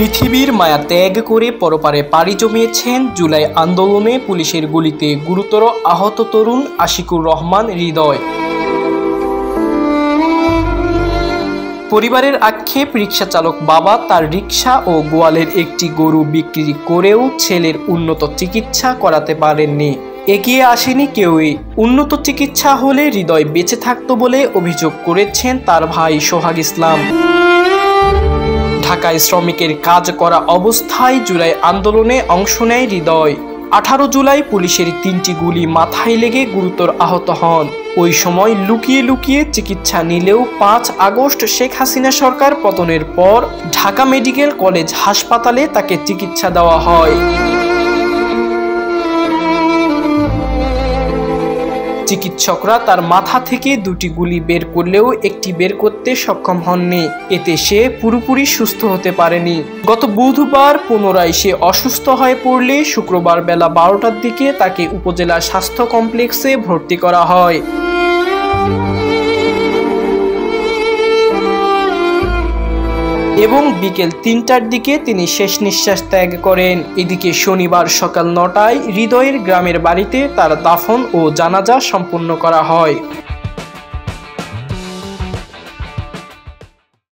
পৃথিবীর মায়া ত্যাগ করে পরপারে পাড়ি জমিয়েছেন জুলাই আন্দোলনে পুলিশের গুলিতে গুরুতর আহত তরুণ আশিকুর রহমান হৃদয়। পরিবারের আক্ষেপ, রিকশা চালক বাবা তার রিকশা ও গোয়ালের একটি গরু বিক্রি করেও ছেলের উন্নত চিকিৎসা করাতে পারেননি। এগিয়ে আসেনি কেউই। উন্নত চিকিৎসা হলে হৃদয় বেঁচে থাকতো বলে অভিযোগ করেছেন তার ভাই সোহাগ ইসলাম। ঢাকায় শ্রমিকের কাজ করা অবস্থায় জুলাই আন্দোলনে অংশ নেয় হৃদয়। 18 জুলাই পুলিশের 3টি গুলি মাথায় লেগে গুরুতর আহত হন। ওই সময় লুকিয়ে লুকিয়ে চিকিৎসা নিলেও 5 আগস্ট শেখ হাসিনা সরকার পতনের পর ঢাকা মেডিকেল কলেজ হাসপাতালে তাকে চিকিৎসা দেওয়া হয়। চিকিৎসকরা তার মাথা থেকে 2টি গুলি বের করলেও একটি বের করতে সক্ষম হননি। এতে সে পুরোপুরি সুস্থ হতে পারেনি। গত বুধবার পুনরায় সে অসুস্থ হয়ে পড়লে শুক্রবার বেলা 12টার দিকে তাকে উপজেলা স্বাস্থ্য কমপ্লেক্সে ভর্তি করা হয়। এবং বিকেল 3টার দিকে তিনি শেষ নিঃশ্বাস ত্যাগ করেন। এদিকে শনিবার সকাল 9টায় হৃদয়ের গ্রামের বাড়িতে তার দাফন ও জানাজা সম্পন্ন করা হয়।